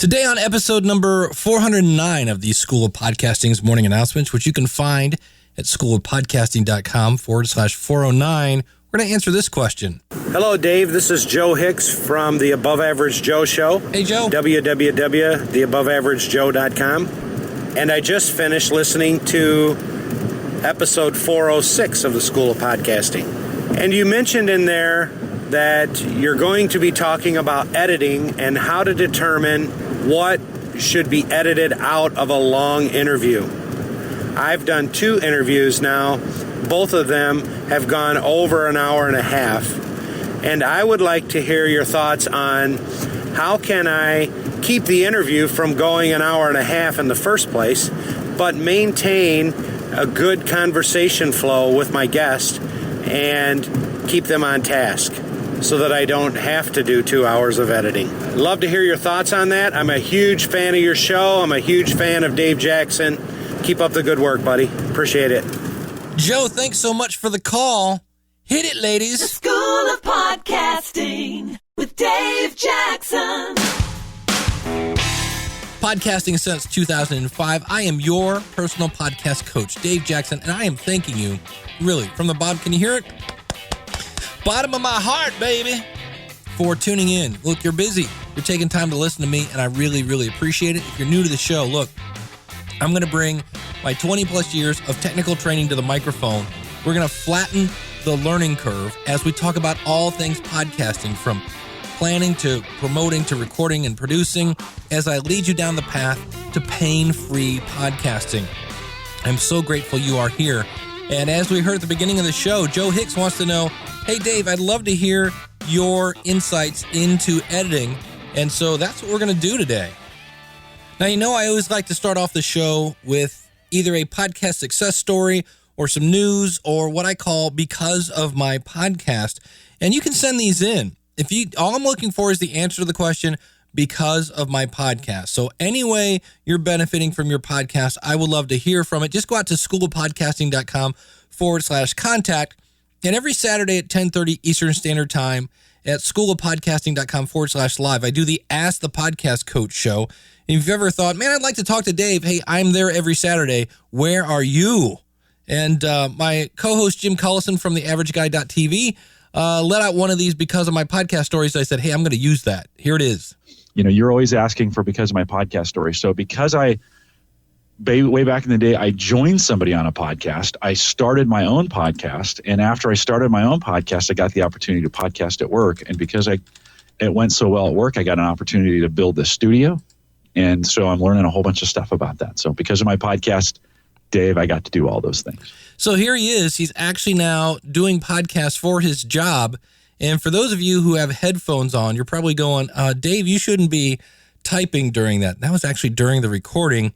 Today on episode number 409 of the School of Podcasting's morning announcements, which you can find at schoolofpodcasting.com/409, we're going to answer this question. Hello, Dave. This is Joe Hicks from the Above Average Joe Show. Hey, Joe. www.theaboveaveragejoe.com. And I just finished listening to episode 406 of the School of Podcasting. And you mentioned in there that you're going to be talking about editing and how to determine what should be edited out of a long interview. I've done 2 interviews now. Both of them have gone over an hour and a half. And I would like to hear your thoughts on how can I keep the interview from going an hour and a half in the first place, but maintain a good conversation flow with my guest and keep them on task, so that I don't have to do 2 hours of editing. Love to hear your thoughts on that. I'm a huge fan of your show. I'm a huge fan of Dave Jackson. Keep up the good work, buddy. Appreciate it. Joe, thanks so much for the call. Hit it, ladies. The School of Podcasting with Dave Jackson. Podcasting since 2005. I am your personal podcast coach, Dave Jackson, and I am thanking you, really, from the bottom. Can you hear it? Bottom of my heart, baby, for tuning in. Look, you're busy. You're taking time to listen to me, and I really, really appreciate it. If you're new to the show, look, I'm going to bring my 20-plus years of technical training to the microphone. We're going to flatten the learning curve as we talk about all things podcasting, from planning to promoting to recording and producing, as I lead you down the path to pain-free podcasting. I'm so grateful you are here. And as we heard at the beginning of the show, Joe Hicks wants to know, hey, Dave, I'd love to hear your insights into editing. And so that's what we're going to do today. Now, you know, I always like to start off the show with either a podcast success story or some news or what I call because of my podcast. And you can send these in. All I'm looking for is the answer to the question, because of my podcast. So anyway you're benefiting from your podcast, I would love to hear from it. Just go out to schoolofpodcasting.com/contact. And every Saturday at 10:30 Eastern Standard Time at schoolofpodcasting.com/live, I do the Ask the Podcast Coach show. And if you've ever thought, man, I'd like to talk to Dave, hey, I'm there every Saturday. Where are you? And my co-host Jim Collison from theaverageguy.tv let out one of these because of my podcast stories. I said, hey, I'm going to use that. Here it is. You know, you're always asking for because of my podcast story. So because way back in the day, I joined somebody on a podcast. I started my own podcast. And after I started my own podcast, I got the opportunity to podcast at work. And because it went so well at work, I got an opportunity to build this studio. And so I'm learning a whole bunch of stuff about that. So because of my podcast, Dave, I got to do all those things. So here he is. He's actually now doing podcasts for his job. And for those of you who have headphones on, you're probably going, Dave, you shouldn't be typing during that. That was actually during the recording.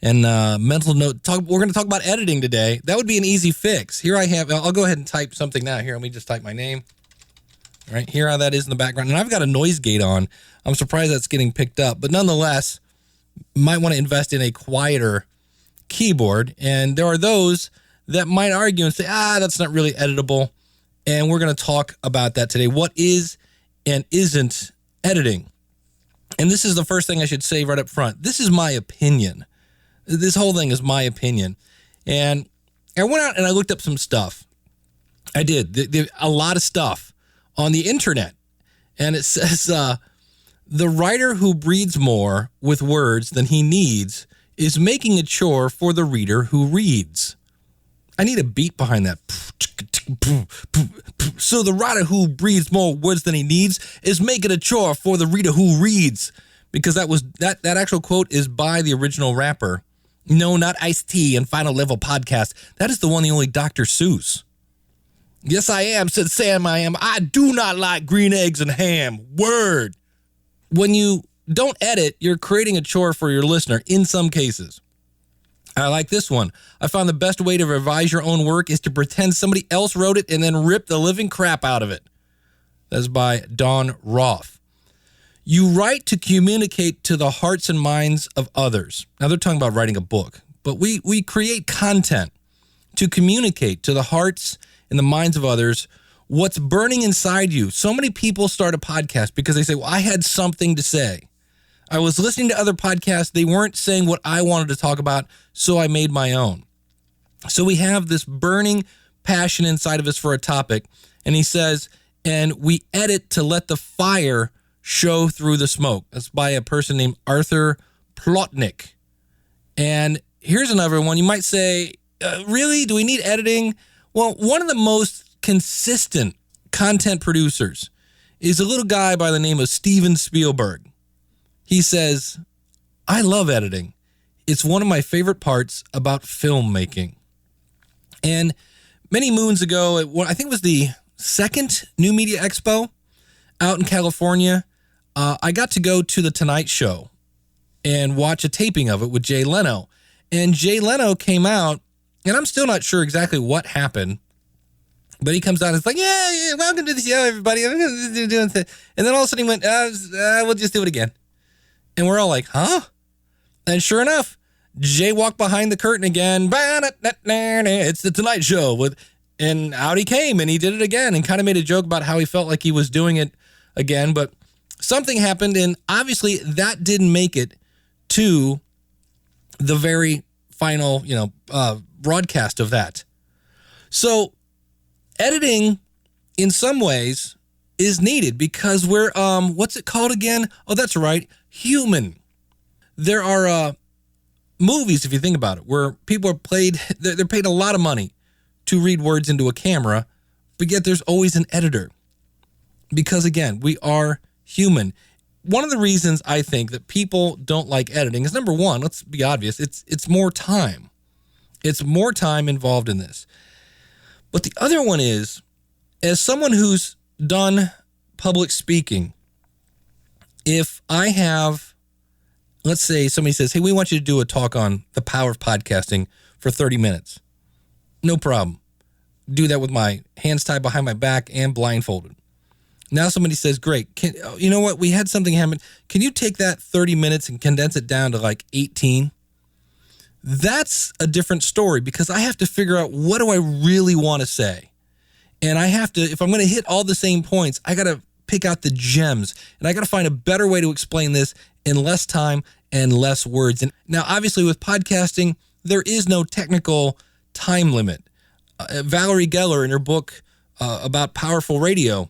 And mental note, we're going to talk about editing today. That would be an easy fix. Here I have, I'll go ahead and type something now. Here, let me just type my name. All right, here how that is in the background. And I've got a noise gate on. I'm surprised that's getting picked up. But nonetheless, might want to invest in a quieter keyboard. And there are those that might argue and say, that's not really editable. And we're going to talk about that today. What is and isn't editing? And this is the first thing I should say right up front. This is my opinion. This whole thing is my opinion. And I went out and I looked up some stuff. I did. A lot of stuff on the internet. And it says, the writer who breathes more with words than he needs is making a chore for the reader who reads. I need a beat behind that. So the writer who breathes more words than he needs is making a chore for the reader who reads. Because that actual quote is by the original rapper. No, not Ice-T and Final Level Podcast. That is the one, the only Dr. Seuss. Yes, I am, said Sam, I am. I do not like green eggs and ham. Word. When you don't edit, you're creating a chore for your listener in some cases. I like this one. I found the best way to revise your own work is to pretend somebody else wrote it and then rip the living crap out of it. That's by Don Roth. You write to communicate to the hearts and minds of others. Now, they're talking about writing a book, but we create content to communicate to the hearts and the minds of others what's burning inside you. So many people start a podcast because they say, well, I had something to say. I was listening to other podcasts. They weren't saying what I wanted to talk about, so I made my own. So we have this burning passion inside of us for a topic, and he says, and we edit to let the fire show through the smoke. That's by a person named Arthur Plotnik. And here's another one. You might say, really? Do we need editing? Well, one of the most consistent content producers is a little guy by the name of Steven Spielberg. He says, I love editing. It's one of my favorite parts about filmmaking. And many moons ago, I think it was the second New Media Expo out in California, I got to go to the Tonight Show and watch a taping of it with Jay Leno. And Jay Leno came out, and I'm still not sure exactly what happened, but he comes out and it's like, yeah, welcome to the show, everybody. And then all of a sudden he went, we'll just do it again. And we're all like, huh? And sure enough, Jay walked behind the curtain again. It's the Tonight Show. And out he came, and he did it again and kind of made a joke about how he felt like he was doing it again. But something happened, and obviously that didn't make it to the very final, broadcast of that. So editing, in some ways, is needed because we're, what's it called again? Oh, that's right, human. There are movies, if you think about it, where people they're paid a lot of money to read words into a camera, but yet there's always an editor. Because again, we are human. One of the reasons I think that people don't like editing is, number one, let's be obvious, it's more time. It's more time involved in this. But the other one is, as someone who's done public speaking, if I have, let's say somebody says, hey, we want you to do a talk on the power of podcasting for 30 minutes. No problem. Do that with my hands tied behind my back and blindfolded. Now somebody says, great, you know what? We had something happen. Can you take that 30 minutes and condense it down to like 18? That's a different story because I have to figure out what do I really want to say. And I have to, if I'm going to hit all the same points, I got to pick out the gems. And I got to find a better way to explain this in less time and less words. And now, obviously, with podcasting, there is no technical time limit. Valerie Geller, in her book about powerful radio,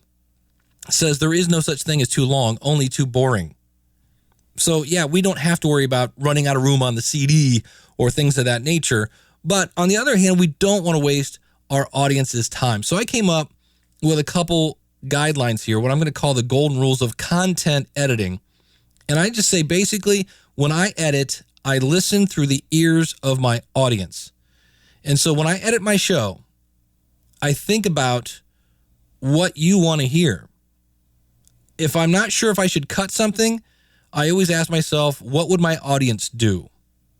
says there is no such thing as too long, only too boring. So, yeah, we don't have to worry about running out of room on the CD or things of that nature. But on the other hand, we don't want to waste our audience's time. So I came up with a couple guidelines here, what I'm going to call the golden rules of content editing. And I just say, basically, when I edit, I listen through the ears of my audience. And so when I edit my show, I think about what you want to hear. If I'm not sure if I should cut something, I always ask myself, what would my audience do?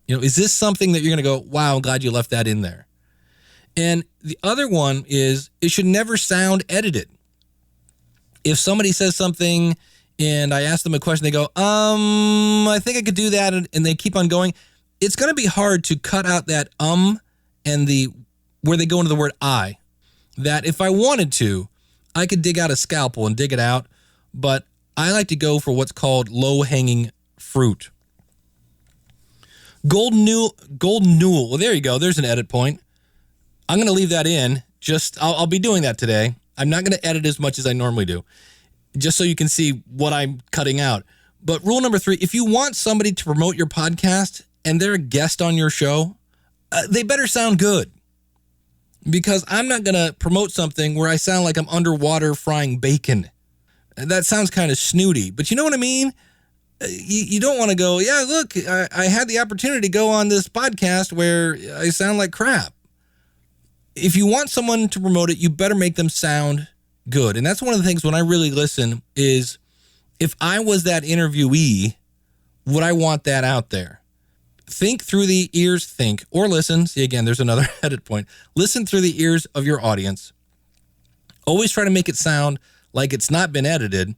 Is this something that you're going to go, wow, I'm glad you left that in there? And the other one is, it should never sound edited. If somebody says something and I ask them a question, they go, I think I could do that, and they keep on going, it's going to be hard to cut out that and where they go into the word I. That if I wanted to, I could dig out a scalpel and dig it out, but I like to go for what's called low-hanging fruit. Golden Newell. Well, there you go. There's an edit point. I'm going to leave that in. I'll be doing that today. I'm not going to edit as much as I normally do, just so you can see what I'm cutting out. But rule number 3, if you want somebody to promote your podcast and they're a guest on your show, they better sound good. Because I'm not going to promote something where I sound like I'm underwater frying bacon. That sounds kind of snooty, but you know what I mean? You don't want to go, yeah, look, I had the opportunity to go on this podcast where I sound like crap. If you want someone to promote it, you better make them sound good. And that's one of the things when I really listen is, if I was that interviewee, would I want that out there? Think through the ears, or listen. See, again, there's another edit point. Listen through the ears of your audience. Always try to make it sound like it's not been edited.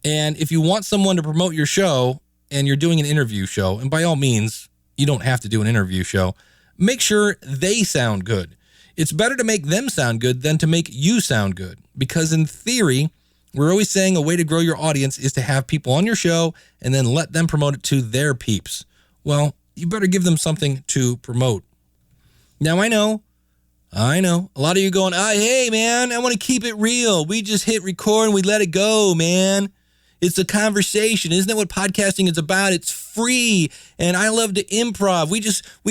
And if you want someone to promote your show and you're doing an interview show, and by all means, you don't have to do an interview show, make sure they sound good. It's better to make them sound good than to make you sound good. Because in theory, We're always saying a way to grow your audience is to have people on your show and then let them promote it to their peeps. Well, you better give them something to promote. Now, I know, a lot of you going, hey, man, I want to keep it real. We just hit record and we let it go, man. It's a conversation. Isn't that what podcasting is about? It's free, and I love to improv. We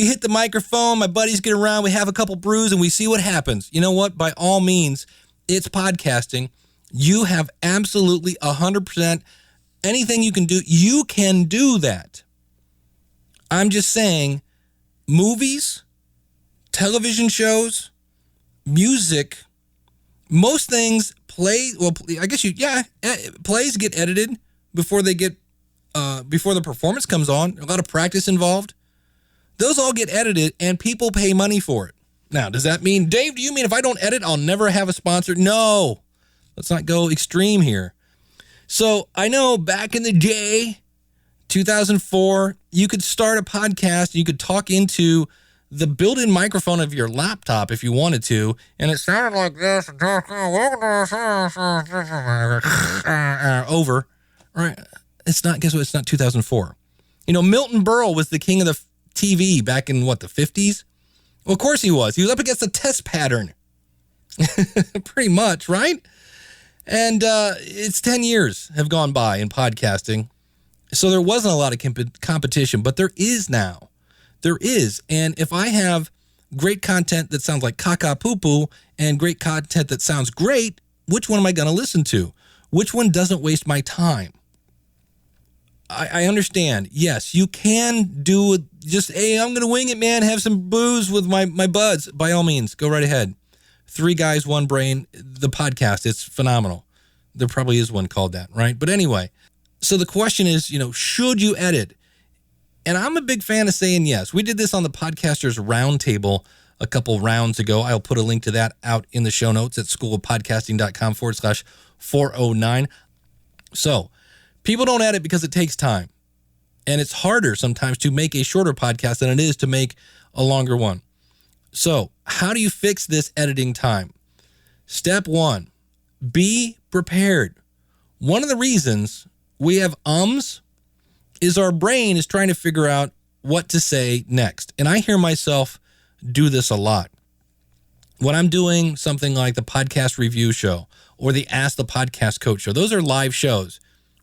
hit the microphone, my buddies get around, we have a couple brews, and we see what happens. You know what? By all means, it's podcasting. You have absolutely 100% anything you can do. You can do that. I'm just saying, movies, television shows, music, most things plays get edited before before the performance comes on. A lot of practice involved. Those all get edited and people pay money for it. Now, does that mean, Dave, do you mean if I don't edit, I'll never have a sponsor? No, let's not go extreme here. So I know back in the day, 2004, you could start a podcast. You could talk into the built-in microphone of your laptop if you wanted to, and it sounded like this. Over. Right? It's not, guess what? It's not 2004. Milton Berle was the king of the TV back in, the 50s? Well, of course he was. He was up against a test pattern. Pretty much, right? And it's 10 years have gone by in podcasting. So there wasn't a lot of competition, but there is now. There is. And if I have great content that sounds like caca poo poo and great content that sounds great, which one am I going to listen to? Which one doesn't waste my time? I understand. Yes, you can do it. Just, hey, I'm going to wing it, man. Have some booze with my buds. By all means, go right ahead. 3 Guys, 1 Brain, the podcast. It's phenomenal. There probably is one called that, right? But anyway, so the question is, should you edit? And I'm a big fan of saying yes. We did this on the Podcasters Roundtable a couple rounds ago. I'll put a link to that out in the show notes at schoolofpodcasting.com/409. So people don't edit because it takes time. And it's harder sometimes to make a shorter podcast than it is to make a longer one. So how do you fix this editing time? Step 1, be prepared. One of the reasons we have ums is our brain is trying to figure out what to say next. And I hear myself do this a lot. When I'm doing something like the podcast review show or the Ask the Podcast Coach show, those are live shows.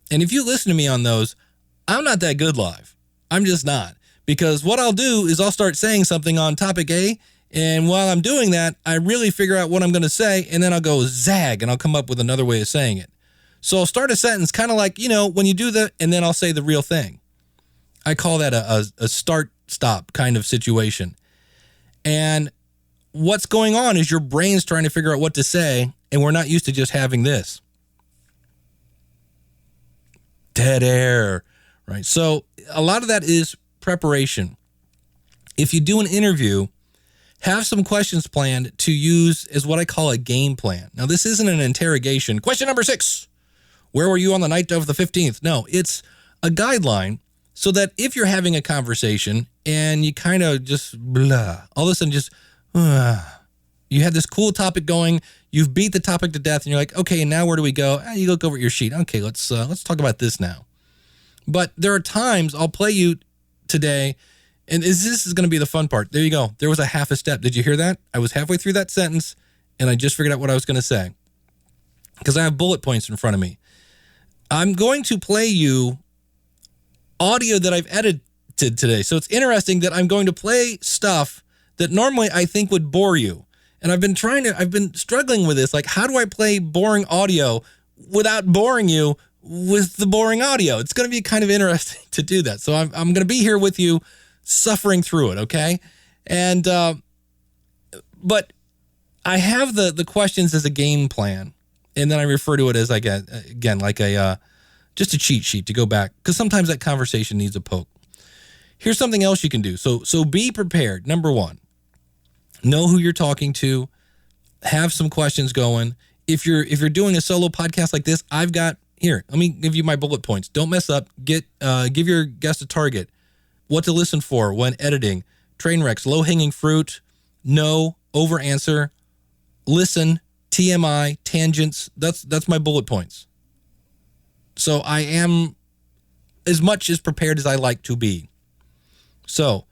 And if you listen to me on those, I'm not that good live. I'm just not. Because what I'll do is I'll start saying something on topic A, and while I'm doing that, I really figure out what I'm going to say, and then I'll go zag, and I'll come up with another way of saying it. So I'll start a sentence kind of like, when you do that, and then I'll say the real thing. I call that a start-stop kind of situation. And what's going on is your brain's trying to figure out what to say, and we're not used to just having this. Dead air, right? So a lot of that is preparation. If you do an interview, have some questions planned to use as what I call a game plan. Now, this isn't an interrogation. Question number 6. Where were you on the night of the 15th? No, it's a guideline so that if you're having a conversation and you kind of just blah, all of a sudden just, you had this cool topic going, you've beat the topic to death, and you're like, okay, now where do we go? You look over at your sheet. Okay, let's talk about this now. But there are times I'll play you today, and this is going to be the fun part. There you go. There was a half a step. Did you hear that? I was halfway through that sentence, and I just figured out what I was going to say because I have bullet points in front of me. I'm going to play you audio that I've edited today. So it's interesting that I'm going to play stuff that normally I think would bore you. And I've been struggling with this. Like, how do I play boring audio without boring you with the boring audio? It's going to be kind of interesting to do that. So I'm going to be here with you suffering through it. Okay. And, but I have the questions as a game plan. And then I refer to it as like just a cheat sheet to go back, because sometimes that conversation needs a poke. Here's something else you can do. So be prepared. Number 1, know who you're talking to. Have some questions going. If you're doing a solo podcast like this, I've got here. Let me give you my bullet points. Don't mess up. Give your guest a target. What to listen for when editing. Train wrecks. Low hanging fruit. No. Over answer. Listen. TMI, tangents, that's my bullet points. So I am as much as prepared as I like to be. So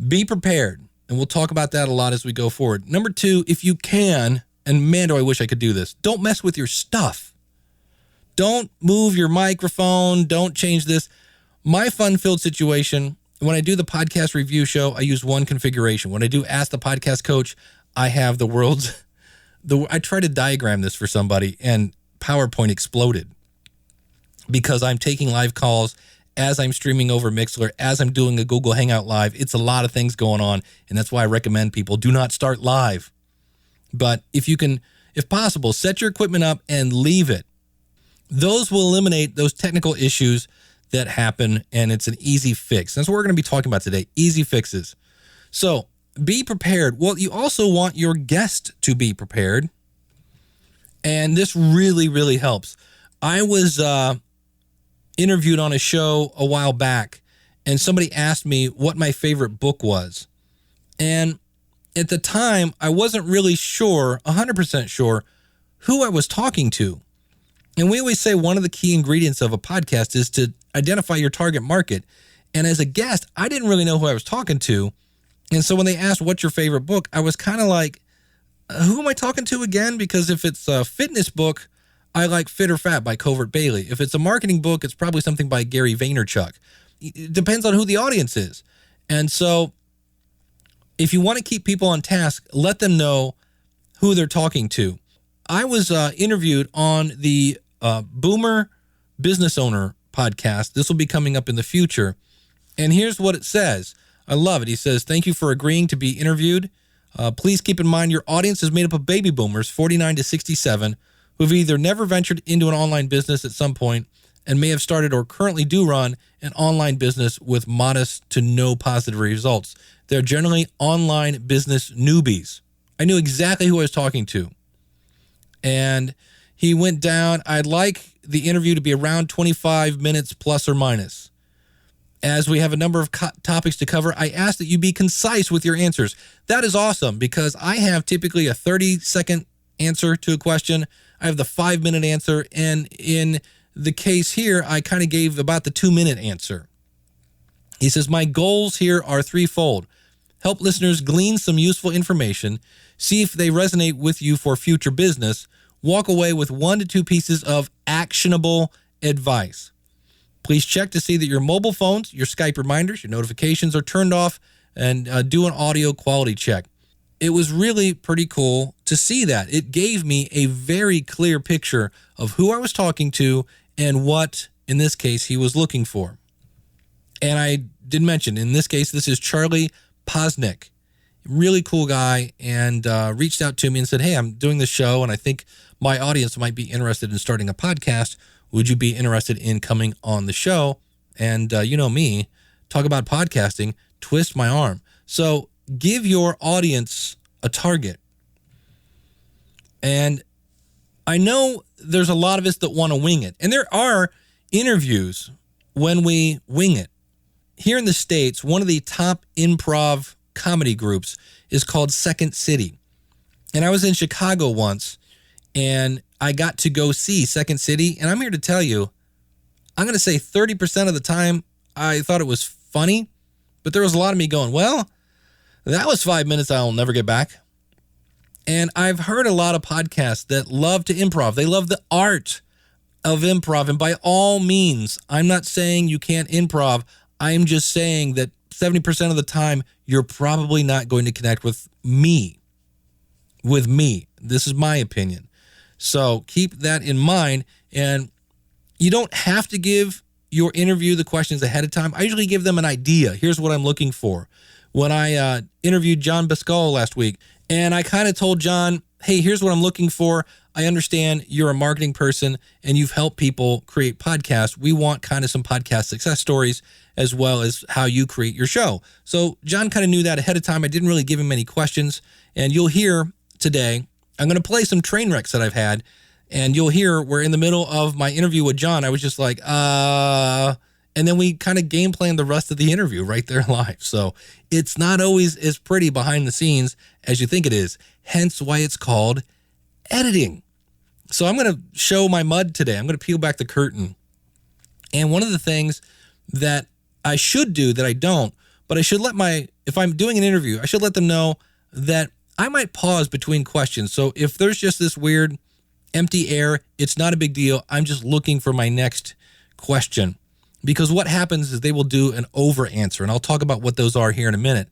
be prepared. And we'll talk about that a lot as we go forward. Number 2, if you can, and man, do I wish I could do this, don't mess with your stuff. Don't move your microphone. Don't change this. My fun-filled situation, when I do the podcast review show, I use one configuration. When I do Ask the Podcast Coach, I have the world's... I tried to diagram this for somebody, and PowerPoint exploded because I'm taking live calls as I'm streaming over Mixler, as I'm doing a Google Hangout Live. It's a lot of things going on, and that's why I recommend people do not start live. But if you can, if possible, set your equipment up and leave it. Those will eliminate those technical issues that happen, and it's an easy fix. That's what we're going to be talking about today, easy fixes. So be prepared. Well, you also want your guest to be prepared, and this really, really helps. I was interviewed on a show a while back, and somebody asked me what my favorite book was. And at the time, I wasn't really sure, 100% sure, who I was talking to. And we always say one of the key ingredients of a podcast is to identify your target market. And as a guest, I didn't really know who I was talking to. And so when they asked, what's your favorite book? I was kind of like, who am I talking to again? Because if it's a fitness book, I like Fit or Fat by Milton Bele. If it's a marketing book, it's probably something by Gary Vaynerchuk. It depends on who the audience is. And so if you want to keep people on task, let them know who they're talking to. I was interviewed on the Boomer Business Owner podcast. This will be coming up in the future. And here's what it says. I love it. He says, thank you for agreeing to be interviewed. Please keep in mind your audience is made up of baby boomers, 49 to 67, who've either never ventured into an online business at some point and may have started or currently do run an online business with modest to no positive results. They're generally online business newbies. I knew exactly who I was talking to. And he went down. I'd like the interview to be around 25 minutes plus or minus. As we have a number of topics to cover, I ask that you be concise with your answers. That is awesome because I have typically a 30-second answer to a question. I have the 5-minute answer. And in the case here, I kind of gave about the 2-minute answer. He says, my goals here are threefold. Help listeners glean some useful information, see if they resonate with you for future business, walk away with 1 to 2 pieces of actionable advice. Please check to see that your mobile phones, your Skype reminders, your notifications are turned off, and do an audio quality check. It was really pretty cool to see that. It gave me a very clear picture of who I was talking to and what, in this case, he was looking for. And I did mention, in this case, this is Charlie Plotnik. Really cool guy, and reached out to me and said, hey, I'm doing this show, and I think my audience might be interested in starting a podcast. Would you be interested in coming on the show? And you know me, talk about podcasting, twist my arm. So give your audience a target. And I know there's a lot of us that want to wing it. And there are interviews when we wing it. Here in the States, one of the top improv comedy groups is called Second City. And I was in Chicago once, and I got to go see Second City. And I'm here to tell you, I'm going to say 30% of the time I thought it was funny, but there was a lot of me going, well, that was 5 minutes I'll never get back. And I've heard a lot of podcasts that love to improv. They love the art of improv. And by all means, I'm not saying you can't improv. I'm just saying that 70% of the time, you're probably not going to connect with me. This is my opinion. So keep that in mind. And you don't have to give your interview the questions ahead of time. I usually give them an idea. Here's what I'm looking for. When I interviewed John Biscol last week, and I kind of told John, hey, here's what I'm looking for. I understand you're a marketing person and you've helped people create podcasts. We want kind of some podcast success stories as well as how you create your show. So John kind of knew that ahead of time. I didn't really give him any questions. And you'll hear today, I'm going to play some train wrecks that I've had. And you'll hear where in the middle of my interview with John, I was just like, and then we kind of game planned the rest of the interview right there live. So it's not always as pretty behind the scenes as you think it is. Hence why it's called editing. So I'm going to show my mud today. I'm going to peel back the curtain And one of the things that I should do that I don't, but I should if I'm doing an interview, I should let them know that I might pause between questions. So if there's just this weird empty air, it's not a big deal. I'm just looking for my next question. Because what happens is they will do an over answer, and I'll talk about what those are here in a minute.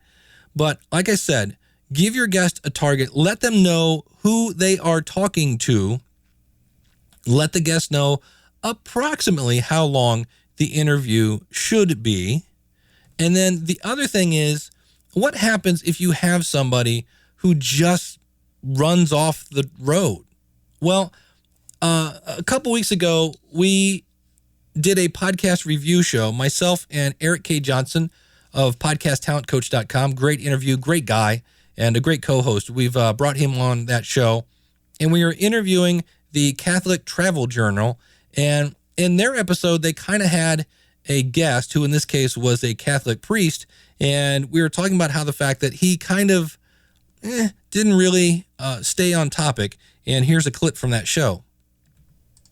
But like I said, give your guest a target. Let them know who they are talking to. Let the guest know approximately how long the interview should be. And then the other thing is, what happens if you have somebody who just runs off the road? Well, a couple weeks ago, we did a podcast review show, myself and Eric K. Johnson of podcasttalentcoach.com. Great interview, great guy, and a great co-host. We've brought him on that show, and we were interviewing the Catholic Travel Journal, and in their episode, they kind of had a guest who in this case was a Catholic priest, and we were talking about how the fact that he kind of didn't really stay on topic, and here's a clip from that show.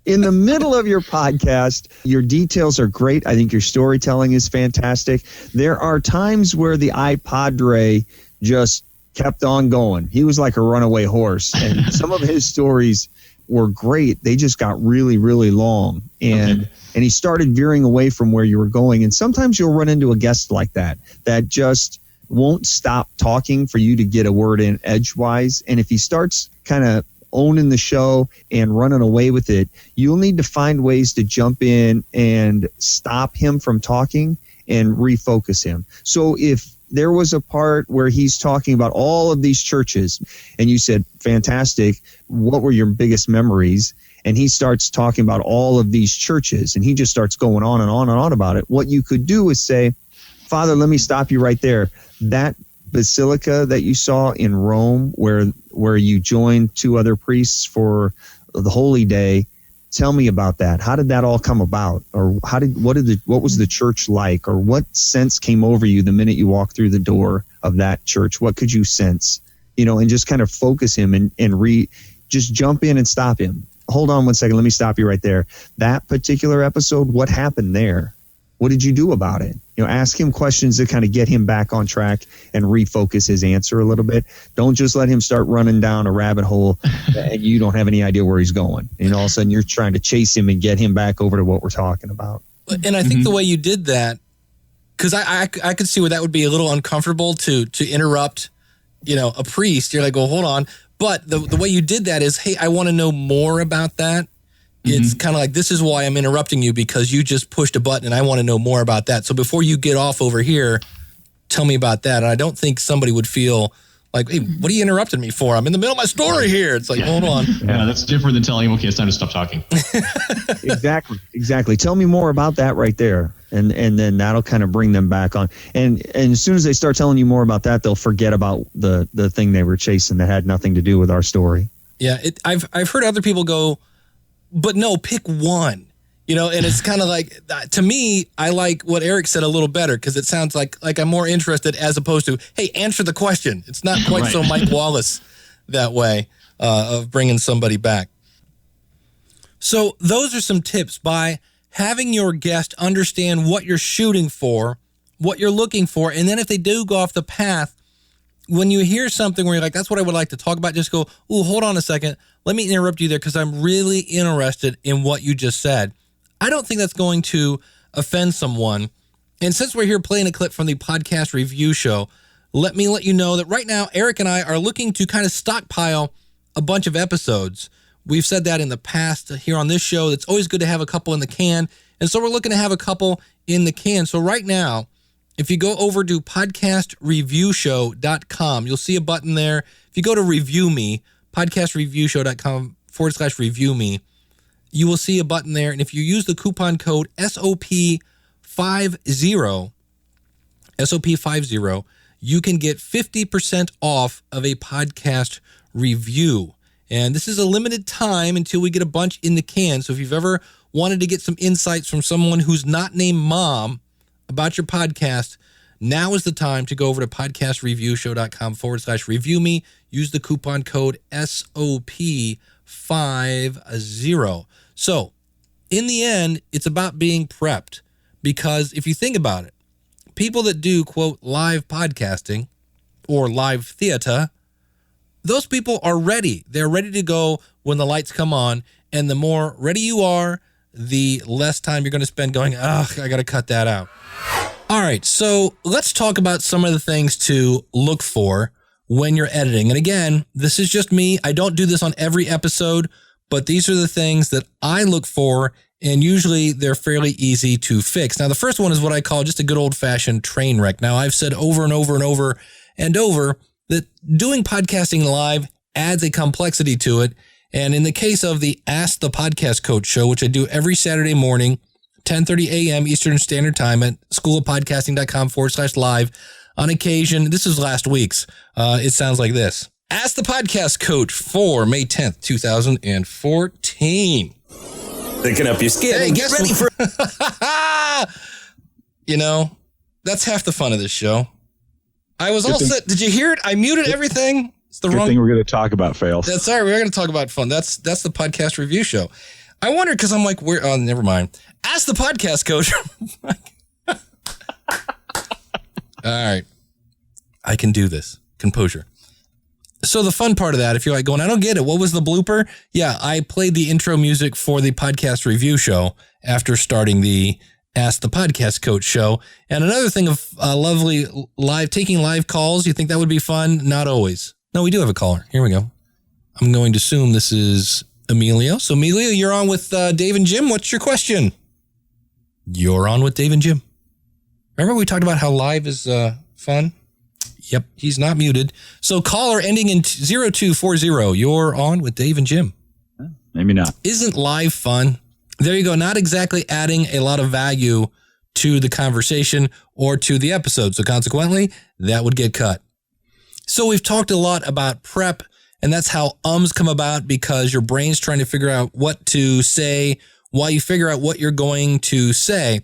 In the middle of your podcast, your details are great. I think your storytelling is fantastic. There are times where the iPadre just kept on going. He was like a runaway horse, and some of his stories were great. They just got really, really long, and he started veering away from where you were going. And sometimes you'll run into a guest like that just won't stop talking for you to get a word in edgewise. And if he starts kind of owning the show and running away with it, you'll need to find ways to jump in and stop him from talking and refocus him. So if there was a part where he's talking about all of these churches and you said, fantastic, what were your biggest memories? And he starts talking about all of these churches and he just starts going on and on and on about it. What you could do is say, Father, let me stop you right there. That basilica that you saw in Rome where you joined two other priests for the Holy Day, tell me about that. How did that all come about? Or what was the church like? Or what sense came over you the minute you walked through the door of that church? What could you sense? And just kind of focus him and just jump in and stop him. Hold on one second. Let me stop you right there. That particular episode, what happened there? What did you do about it? Ask him questions to kind of get him back on track and refocus his answer a little bit. Don't just let him start running down a rabbit hole and you don't have any idea where he's going. And all of a sudden you're trying to chase him and get him back over to what we're talking about. And I think the way you did that, because I could see where that would be a little uncomfortable to interrupt, a priest. You're like, well, hold on. But the way you did that is, hey, I want to know more about that. It's kind of like, this is why I'm interrupting you, because you just pushed a button and I want to know more about that. So before you get off over here, tell me about that. And I don't think somebody would feel like, hey, what are you interrupting me for? I'm in the middle of my story here. It's like, hold on. Yeah, that's different than telling him, okay, it's time to stop talking. Exactly. Tell me more about that right there. And then that'll kind of bring them back on. And as soon as they start telling you more about that, they'll forget about the thing they were chasing that had nothing to do with our story. Yeah, I've heard other people go, but no, pick one, and it's kind of like, to me, I like what Eric said a little better because it sounds like I'm more interested as opposed to, hey, answer the question. It's not quite so Mike Wallace that way of bringing somebody back. So those are some tips by having your guest understand what you're shooting for, what you're looking for, and then if they do go off the path, when you hear something where you're like, that's what I would like to talk about, just go, ooh, hold on a second. Let me interrupt you there because I'm really interested in what you just said. I don't think that's going to offend someone. And since we're here playing a clip from the podcast review show, let me let you know that right now, Eric and I are looking to kind of stockpile a bunch of episodes. We've said that in the past here on this show. It's always good to have a couple in the can. And so we're looking to have a couple in the can. So right now, if you go over to podcastreviewshow.com, you'll see a button there. If you go to review me, podcastreviewshow.com/review me, you will see a button there. And if you use the coupon code SOP50, you can get 50% off of a podcast review. And this is a limited time until we get a bunch in the can. So if you've ever wanted to get some insights from someone who's not named Mom about your podcast, now is the time to go over to podcastreviewshow.com/review me. Use the coupon code SOP50. So in the end, it's about being prepped. Because if you think about it, people that do, quote, live podcasting or live theater, those people are ready. They're ready to go when the lights come on. And the more ready you are, the less time you're going to spend going, I got to cut that out. All right, so let's talk about some of the things to look for when you're editing. And again, this is just me. I don't do this on every episode, but these are the things that I look for, and usually they're fairly easy to fix. Now, the first one is what I call just a good old-fashioned train wreck. Now, I've said over and over and over and over that doing podcasting live adds a complexity to it. And in the case of the Ask the Podcast Coach show, which I do every Saturday morning, 10:30 a.m. Eastern Standard Time at schoolofpodcasting.com/live. On occasion, this is last week's, it sounds like this. Ask the Podcast Coach for May 10th, 2014. Picking up your skin. Hey, guess ready for You know, that's half the fun of this show. I was all set. Did you hear it? I muted everything. It's the wrong thing we're going to talk about, fails. That's all right. We're going to talk about fun. That's the podcast review show. I wondered because I'm like, never mind. Ask the Podcast Coach. All right. I can do this. Composure. So the fun part of that, if you're like going, I don't get it. What was the blooper? Yeah, I played the intro music for the podcast review show after starting the Ask the Podcast Coach show. And another thing of lovely taking live calls. You think that would be fun? Not always. No, we do have a caller. Here we go. I'm going to assume this is Emilio. So Emilio, you're on with Dave and Jim. What's your question? You're on with Dave and Jim. Remember we talked about how live is fun? Yep, he's not muted. So caller ending in 0240, you're on with Dave and Jim. Maybe not. Isn't live fun? There you go. Not exactly adding a lot of value to the conversation or to the episode. So consequently, that would get cut. So we've talked a lot about prep, and that's how ums come about because your brain's trying to figure out what to say while you figure out what you're going to say.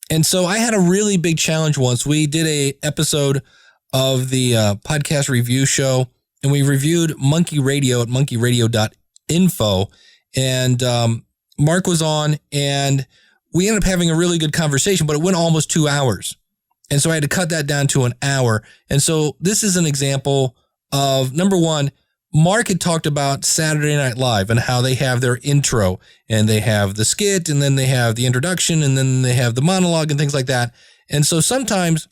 And so I had a really big challenge once. We did a episode of the podcast review show, and we reviewed Monkey Radio at monkeyradio.info. And Mark was on, and we ended up having a really good conversation, but it went almost 2 hours. And so I had to cut that down to an hour. And so this is an example of, number one, Mark had talked about Saturday Night Live and how they have their intro, and they have the skit, and then they have the introduction, and then they have the monologue and things like that. And so sometimes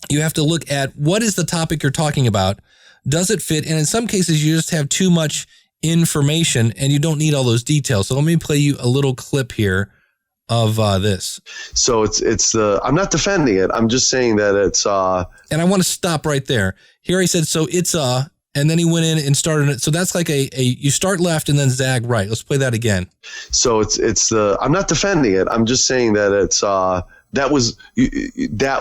you have to look at what is the topic you're talking about. Does it fit? And in some cases, you just have too much information and you don't need all those details. So let me play you a little clip here of this. So it's I'm not defending it. I'm just saying that it's and I want to stop right there. Here I said, so it's and then he went in and started it. So that's like a you start left and then zag right. Let's play that again. So it's I'm not defending it. I'm just saying that it's that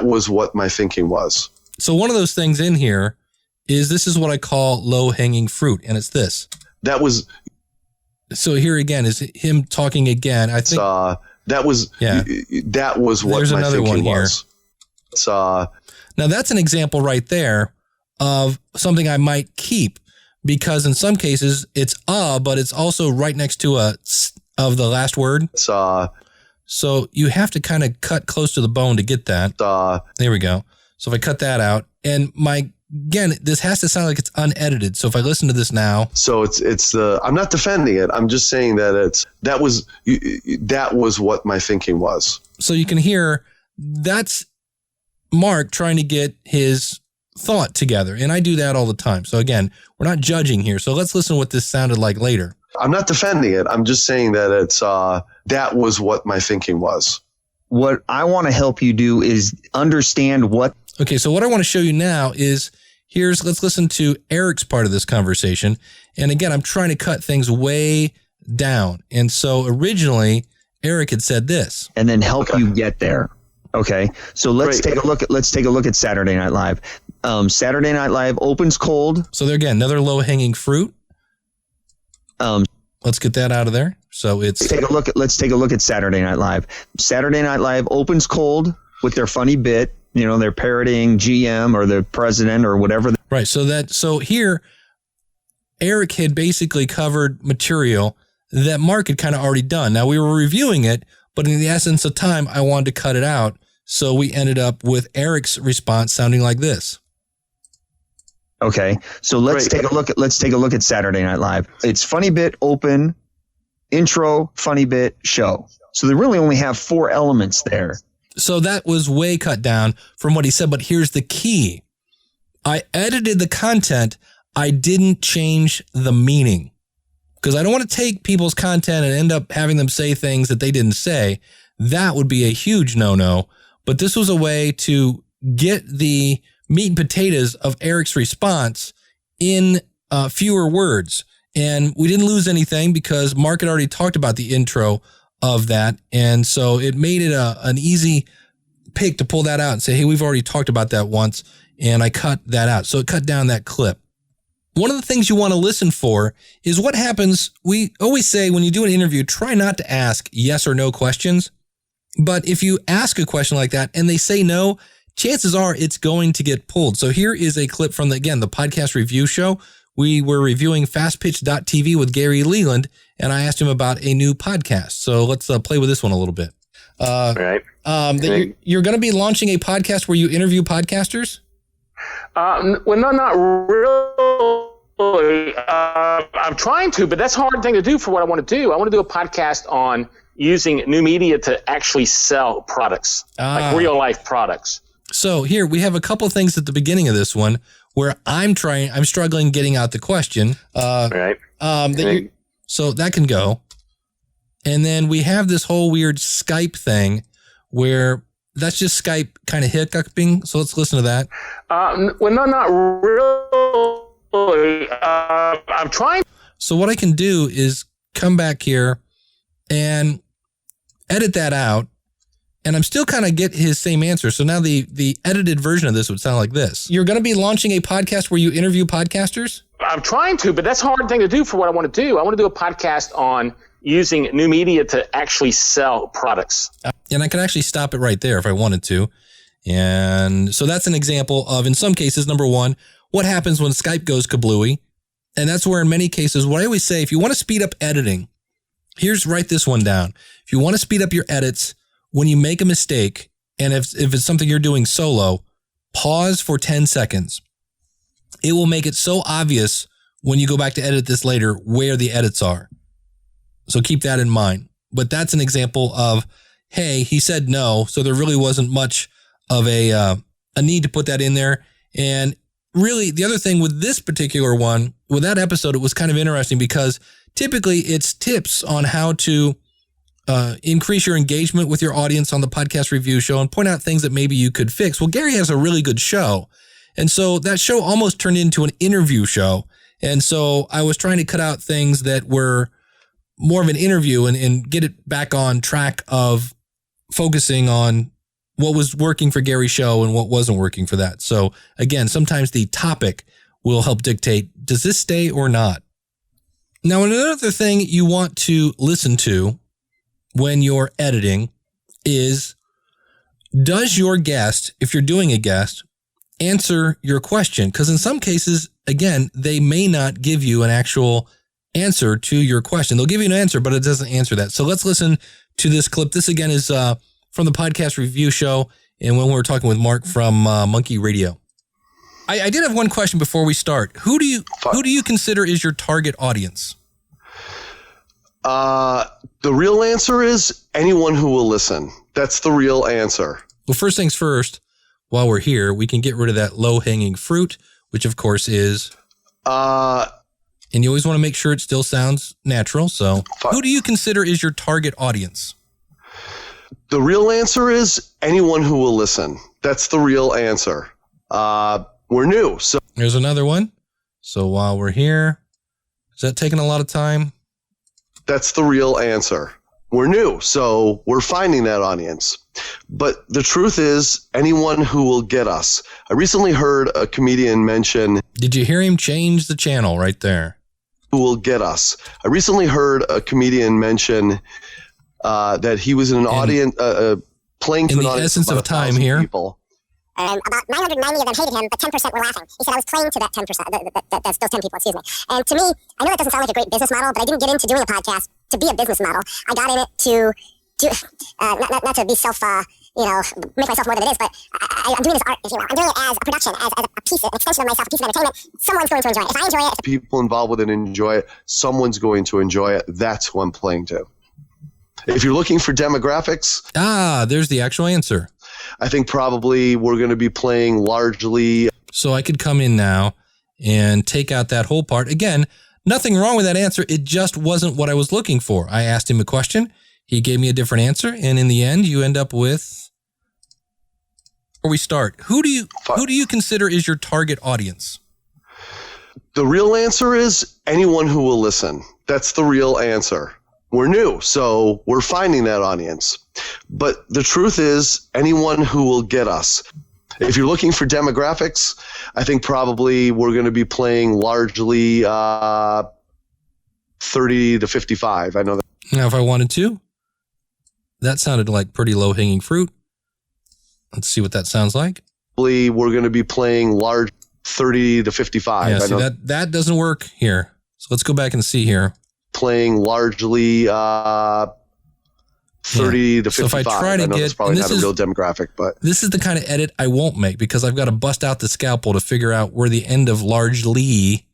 was what my thinking was. So one of those things in here is this is what I call low hanging fruit, and it's this. That was. So here again is him talking again. I think that was what There's my another thinking one here. was. Now that's an example right there of something I might keep, because in some cases it's but it's also right next to of the last word. So you have to kind of cut close to the bone to get that. There we go. So if I cut that out, and again, this has to sound like it's unedited. So if I listen to this now. So it's I'm not defending it. I'm just saying that that was what my thinking was. So you can hear that's Mark trying to get his thought together. And I do that all the time. So again, we're not judging here. So let's listen to what this sounded like later. I'm not defending it. I'm just saying that that was what my thinking was. What I want to help you do is understand what. Okay, so what I want to show you now is let's listen to Eric's part of this conversation. And again, I'm trying to cut things way down. And so originally Eric had said this. And then help you get there. Okay. So let's take a look at Saturday Night Live. Saturday Night Live opens cold. So there again, another low hanging fruit. Let's get that out of there. So let's take a look at Saturday Night Live. Saturday Night Live opens cold with their funny bit. You know, they're parodying GM or the president or whatever. Right. So here, Eric had basically covered material that Mark had kind of already done. Now, we were reviewing it, but in the essence of time, I wanted to cut it out. So we ended up with Eric's response sounding like this. Okay, so let's take a look at Saturday Night Live. It's funny bit, open, intro, funny bit, show. So they really only have 4 elements there. So that was way cut down from what he said, but here's the key. I edited the content. I didn't change the meaning, because I don't want to take people's content and end up having them say things that they didn't say. That would be a huge no-no. But this was a way to get the meat and potatoes of Eric's response in fewer words. And we didn't lose anything because Mark had already talked about the intro of that. And so it made it an easy pick to pull that out and say, hey, we've already talked about that once. And I cut that out. So it cut down that clip. One of the things you want to listen for is what happens. We always say when you do an interview, try not to ask yes or no questions. But if you ask a question like that and they say no, chances are it's going to get pulled. So here is a clip from, the podcast review show. We were reviewing fastpitch.tv with Gary Leland, and I asked him about a new podcast. So let's play with this one a little bit. Right. You're going to be launching a podcast where you interview podcasters? Well, no, not really. I'm trying to, but that's a hard thing to do for what I want to do. I want to do a podcast on using new media to actually sell products, like real life products. So here we have a couple of things at the beginning of this one where I'm struggling getting out the question. Right. So that can go. And then we have this whole weird Skype thing where that's just Skype kind of hiccuping. So let's listen to that. Well, no, not really. I'm trying. So what I can do is come back here and edit that out. And I'm still kind of get his same answer. So now the edited version of this would sound like this. You're going to be launching a podcast where you interview podcasters? I'm trying to, but that's a hard thing to do for what I want to do. I want to do a podcast on using new media to actually sell products. And I can actually stop it right there if I wanted to. And so that's an example of, in some cases, number one, what happens when Skype goes kablooey. And that's where in many cases, what I always say, if you want to speed up editing, write this one down. If you want to speed up your edits, when you make a mistake, and if it's something you're doing solo, pause for 10 seconds. It will make it so obvious when you go back to edit this later where the edits are. So keep that in mind. But that's an example of, hey, he said no, so there really wasn't much of a need to put that in there. And really, the other thing with this particular one, with that episode, it was kind of interesting because typically it's tips on how to increase your engagement with your audience on the podcast review show and point out things that maybe you could fix. Well, Gary has a really good show. And so that show almost turned into an interview show. And so I was trying to cut out things that were more of an interview and get it back on track of focusing on what was working for Gary's show and what wasn't working for that. So again, sometimes the topic will help dictate, does this stay or not? Now, another thing you want to listen to when you're editing is, does your guest, if you're doing a guest, answer your question? Because in some cases, again, they may not give you an actual answer to your question. They'll give you an answer, but it doesn't answer that. So let's listen to this clip. This again is from the podcast review show, and when we were talking with Mark from Monkey Radio. I did have one question before we start. Who do you consider is your target audience? The real answer is anyone who will listen. That's the real answer. Well, first things first, while we're here, we can get rid of that low-hanging fruit, which of course is... and you always want to make sure it still sounds natural. So who do you consider is your target audience? The real answer is anyone who will listen. That's the real answer. We're new. So there's another one. So while we're here, is that taking a lot of time? That's the real answer. We're new, so we're finding that audience. But the truth is, anyone who will get us. I recently heard a comedian mention... Did you hear him change the channel right there? Who will get us. I recently heard a comedian mention that he was in an audience, playing to an audience. In the essence of time here. People. About 990 of them hated him, but 10% were laughing. He said, I was playing to that 10%, those 10 people, excuse me. And to me, I know that doesn't sound like a great business model, but I didn't get into doing a podcast to be a business model. I got in it to do, not to be make myself more than it is, but I'm doing this art, if you will. I'm doing it as a production, as a piece, an extension of myself, a piece of entertainment. Someone's going to enjoy it. If I enjoy it, people involved with it enjoy it, someone's going to enjoy it. That's who I'm playing to. If you're looking for demographics, there's the actual answer. I think probably we're going to be playing largely. So I could come in now and take out that whole part. Again, nothing wrong with that answer. It just wasn't what I was looking for. I asked him a question. He gave me a different answer. And in the end, you end up with, where we start. Who do you consider is your target audience? The real answer is anyone who will listen. That's the real answer. We're new, so we're finding that audience. But the truth is anyone who will get us. If you're looking for demographics, I think probably we're going to be playing largely 30 to 55. I know that. Now, if I wanted to, that sounded like pretty low-hanging fruit. Let's see what that sounds like. We're going to be playing large 30 to 55. Yeah, see, that doesn't work here. So let's go back and see here. Playing largely 30 to 55. So if I try to that's probably not a real demographic, but this is the kind of edit I won't make because I've got to bust out the scalpel to figure out where the end of largely,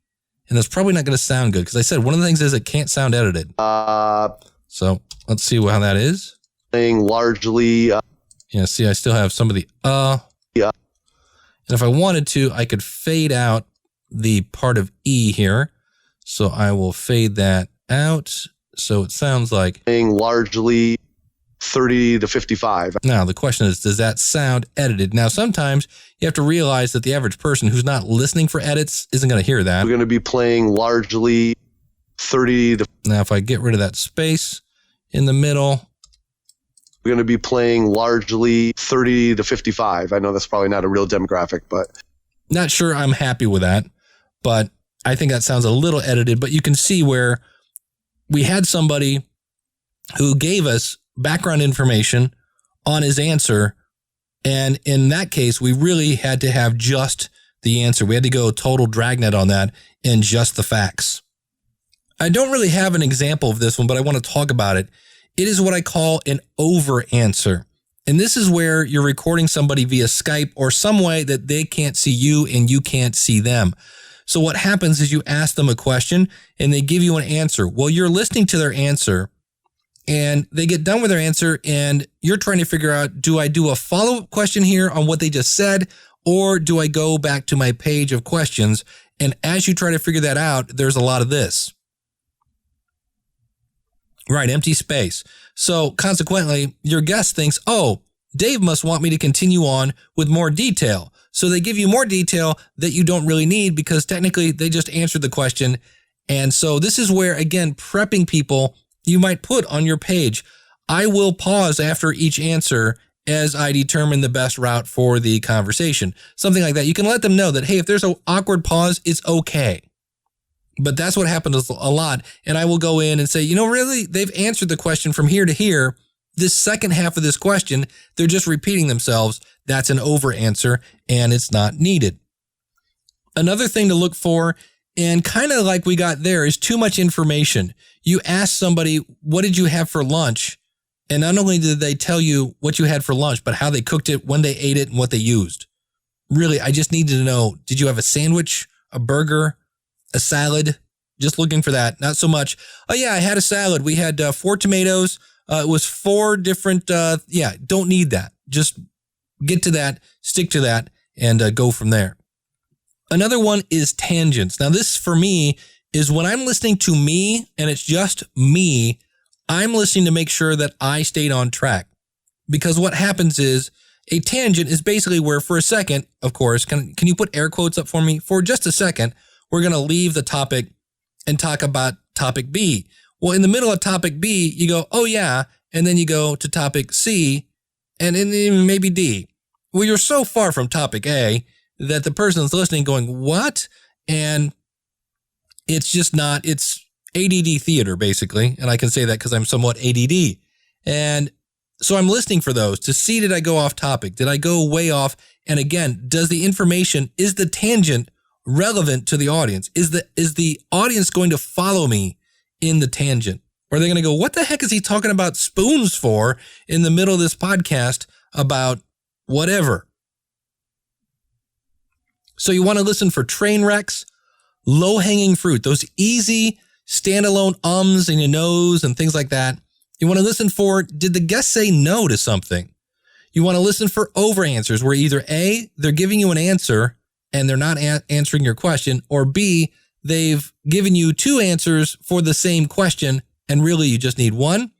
and that's probably not going to sound good because I said one of the things is it can't sound edited. So let's see how that is. Playing largely. Yeah, see, I still have some of the Yeah. And if I wanted to, I could fade out the part of E here. So I will fade that out. So it sounds like largely 30 to 55. Now, the question is, does that sound edited? Now, sometimes you have to realize that the average person who's not listening for edits isn't going to hear that. We're going to be playing largely 30 to. Now, if I get rid of that space in the middle, we're going to be playing largely 30 to 55. I know that's probably not a real demographic, but not sure I'm happy with that, but I think that sounds a little edited, but you can see where we had somebody who gave us background information on his answer. And in that case, we really had to have just the answer. We had to go total dragnet on that and just the facts. I don't really have an example of this one, but I want to talk about it. It is what I call an over answer. And this is where you're recording somebody via Skype or some way that they can't see you and you can't see them. So what happens is you ask them a question and they give you an answer. Well, you're listening to their answer and they get done with their answer and you're trying to figure out, do I do a follow-up question here on what they just said, or do I go back to my page of questions? And as you try to figure that out, there's a lot of this. Right, empty space. So consequently, your guest thinks, oh, Dave must want me to continue on with more detail. So they give you more detail that you don't really need because technically they just answered the question. And so this is where, again, prepping people, you might put on your page, I will pause after each answer as I determine the best route for the conversation. Something like that. You can let them know that, hey, if there's an awkward pause, it's okay. But that's what happens a lot. And I will go in and say, really, they've answered the question from here to here. This second half of this question, they're just repeating themselves. That's an over answer and it's not needed. Another thing to look for, and kind of like we got there, is too much information. You ask somebody, what did you have for lunch? And not only did they tell you what you had for lunch, but how they cooked it, when they ate it, and what they used. Really, I just needed to know, did you have a sandwich, a burger, a salad? Just looking for that. Not so much, oh yeah, I had a salad. We had 4 tomatoes. It was 4 different, don't need that. Just get to that, stick to that, and go from there. Another one is tangents. Now this for me is when I'm listening to me and it's just me, I'm listening to make sure that I stayed on track. Because what happens is a tangent is basically where for a second, of course, can you put air quotes up for me? For just a second, we're going to leave the topic and talk about topic B. Well, in the middle of topic B, you go, oh yeah, and then you go to topic C, and then maybe D. Well, you're so far from topic A that the person's listening going, what? And it's just not, it's ADD theater, basically. And I can say that because I'm somewhat ADD. And so I'm listening for those to see, did I go off topic? Did I go way off? And again, does the information, is the tangent relevant to the audience? Is the audience going to follow me in the tangent? Or are they going to go, what the heck is he talking about spoons for in the middle of this podcast about whatever? So you want to listen for train wrecks, low-hanging fruit, those easy standalone ums in your nose and things like that. You want to listen for, did the guest say no to something? You want to listen for over answers where either A, they're giving you an answer and they're not answering your question, or B, they've given you two answers for the same question and really you just need one.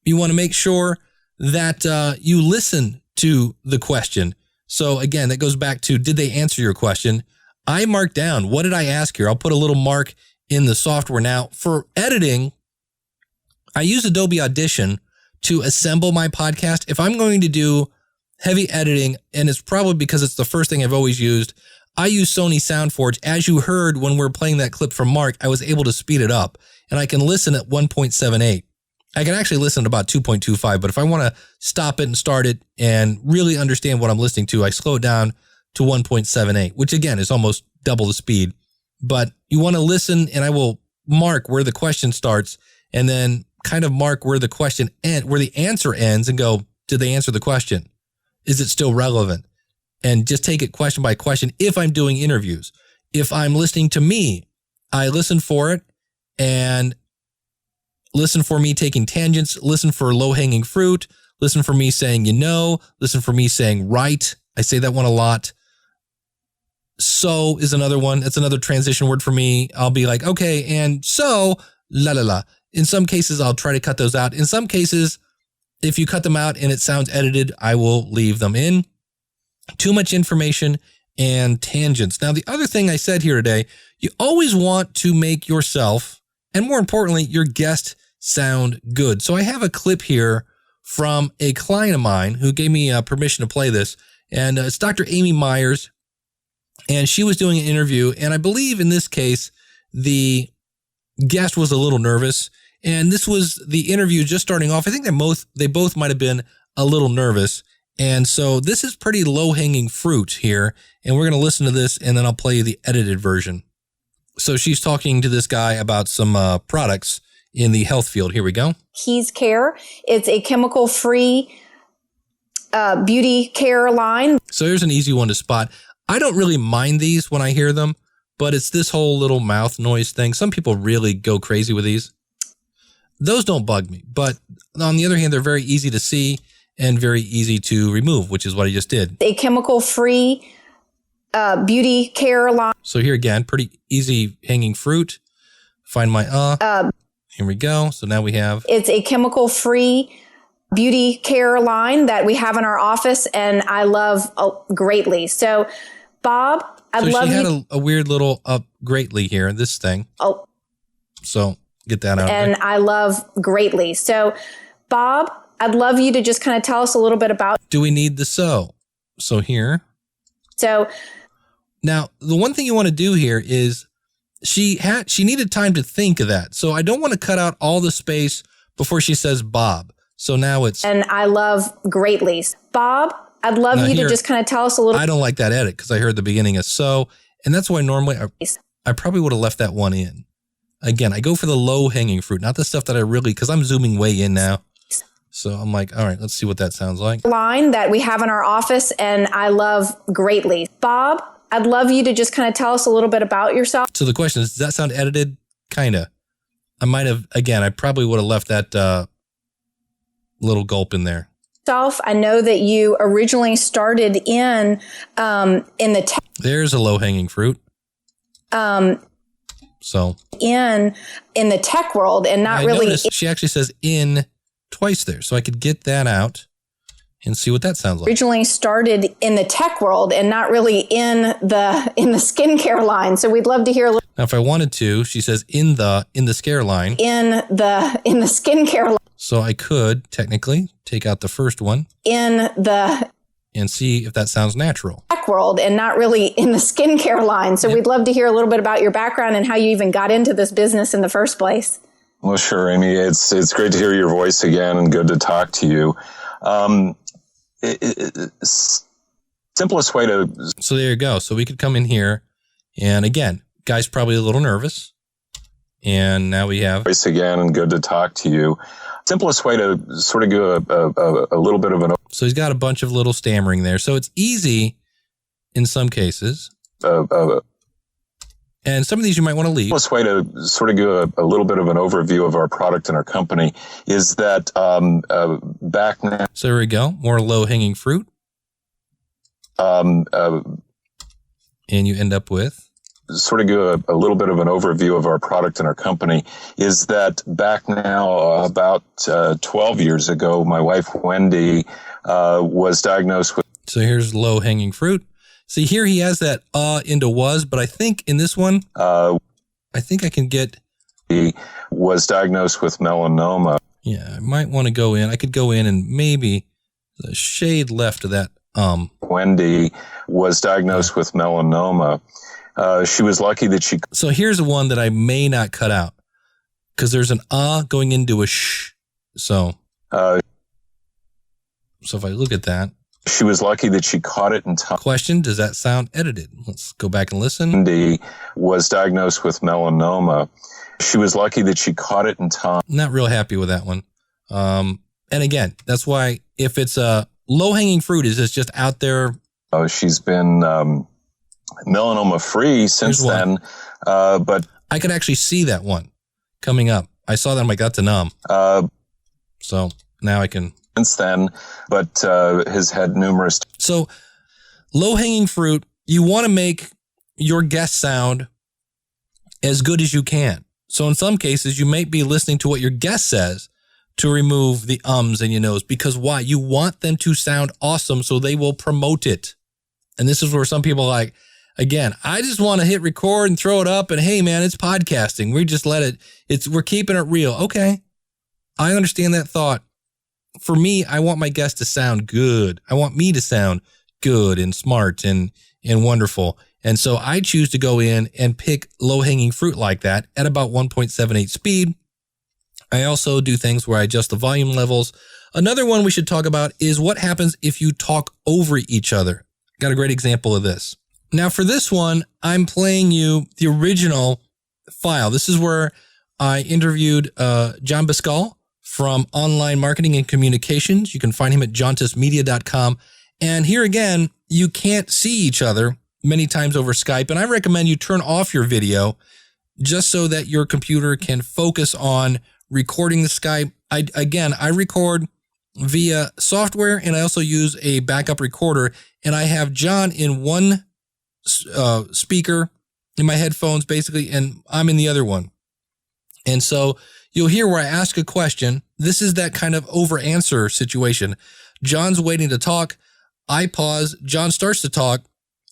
You want to make sure that you listen to the question. So again, that goes back to, did they answer your question? I marked down, what did I ask here? I'll put a little mark in the software. Now, for editing, I use Adobe Audition to assemble my podcast. If I'm going to do heavy editing, and it's probably because it's the first thing I've always used, I use Sony SoundForge. As you heard when we were playing that clip from Mark, I was able to speed it up, and I can listen at 1.78. I can actually listen at about 2.25, but if I want to stop it and start it and really understand what I'm listening to, I slow it down to 1.78, which again is almost double the speed. But you want to listen, and I will mark where the question starts and then kind of mark where the question where the answer ends and go, did they answer the question? Is it still relevant? And just take it question by question if I'm doing interviews. If I'm listening to me, I listen for it and listen for me taking tangents, listen for low-hanging fruit, listen for me saying, listen for me saying right. I say that one a lot. So is another one. That's another transition word for me. I'll be like, okay, and so, la la la. In some cases, I'll try to cut those out. In some cases, if you cut them out and it sounds edited, I will leave them in. Too much information and tangents. Now, the other thing I said here today, you always want to make yourself, and more importantly, your guest sound good. So I have a clip here from a client of mine who gave me permission to play this, and it's Dr. Amy Myers, and she was doing an interview, and I believe in this case, the guest was a little nervous, and this was the interview just starting off. I think they both might have been a little nervous, and so this is pretty low-hanging fruit here, and we're going to listen to this, and then I'll play you the edited version. So she's talking to this guy about some products in the health field. Here we go. Keys Care. It's a chemical-free beauty care line. So here's an easy one to spot. I don't really mind these when I hear them, but it's this whole little mouth noise thing. Some people really go crazy with these. Those don't bug me, but on the other hand, they're very easy to see and very easy to remove, which is what I just did. A chemical-free beauty care line. So here again, pretty easy hanging fruit. Find my Here we go. So now we have. It's a chemical-free beauty care line that we have in our office, and I love greatly. So, Bob, I'd love you. So she had a weird little up greatly here, this thing. Oh. So get that out. And I love greatly. So, Bob, I'd love you to just kind of tell us a little bit about. Do we need the so? So here. So. Now, the one thing you want to do here is she needed time to think of that. So I don't want to cut out all the space before she says Bob. So now it's. And I love greatly. Bob, I'd love you to just kind of tell us a little. I don't like that edit because I heard the beginning of so, and that's why normally I probably would have left that one in. Again, I go for the low hanging fruit, not the stuff that I really, because I'm zooming way in now. So I'm like, all right, let's see what that sounds like. Line that we have in our office, and I love greatly. Bob, I'd love you to just kind of tell us a little bit about yourself. So the question is, does that sound edited? Kind of. I probably would have left that little gulp in there. I know that you originally started in the tech. There's a low-hanging fruit. So in the tech world, and not really. She actually says in twice there, so I could get that out and see what that sounds like. Originally started in the tech world and not really in the skincare line. So we'd love to hear a little. Now, if I wanted to, she says in the scare line. In the skincare line. So I could technically take out the first one. And see if that sounds natural. Tech world and not really in the skincare line. So we'd love to hear a little bit about your background and how you even got into this business in the first place. Well, sure, Amy. It's great to hear your voice again and good to talk to you. Simplest way to. So there you go. So we could come in here, and again, guy's probably a little nervous. And now we have voice again, and good to talk to you. Simplest way to sort of do a little bit of an. So he's got a bunch of little stammering there. So it's easy in some cases. And some of these you might want to leave. The simplest way to sort of do a little bit of an overview of our product and our company is that back now. So there we go. More low-hanging fruit. And you end up with? Sort of do a little bit of an overview of our product and our company is that back now about 12 years ago, my wife, Wendy, was diagnosed with. So here's low-hanging fruit. See, here he has that into was, but I think in this one, I think I can get. He was diagnosed with melanoma. Yeah, I might want to go in. I could go in and maybe the shade left of that. Wendy was diagnosed with melanoma. She was lucky that she. So here's the one that I may not cut out because there's an going into a sh. So if I look at that. She was lucky that she caught it in time. Question, does that sound edited? Let's go back and listen. Wendy was diagnosed with melanoma. She was lucky that she caught it in time. Not real happy with that one. And again, that's why if it's a low-hanging fruit, is it's just out there. She's been melanoma free since then. But I could actually see that one coming up. I saw that and I got to numb. So now I can. Since then, but has had numerous. So low-hanging fruit, you want to make your guest sound as good as you can. So in some cases, you may be listening to what your guest says to remove the ums and your nos. Because why? You want them to sound awesome, so they will promote it. And this is where some people are like, again, I just want to hit record and throw it up, and hey, man, it's podcasting. We just let it. We're keeping it real. Okay, I understand that thought. For me, I want my guest to sound good. I want me to sound good and smart and wonderful. And so I choose to go in and pick low-hanging fruit like that at about 1.78 speed. I also do things where I adjust the volume levels. Another one we should talk about is what happens if you talk over each other. Got a great example of this. Now for this one, I'm playing you the original file. This is where I interviewed John Biscal from Online Marketing and Communications. You can find him at jauntusmedia.com. And here again, you can't see each other many times over Skype. And I recommend you turn off your video just so that your computer can focus on recording the Skype. I record via software, and I also use a backup recorder. And I have John in one speaker in my headphones, basically, and I'm in the other one. And so you'll hear where I ask a question. This is that kind of over-answer situation. John's waiting to talk. I pause. John starts to talk.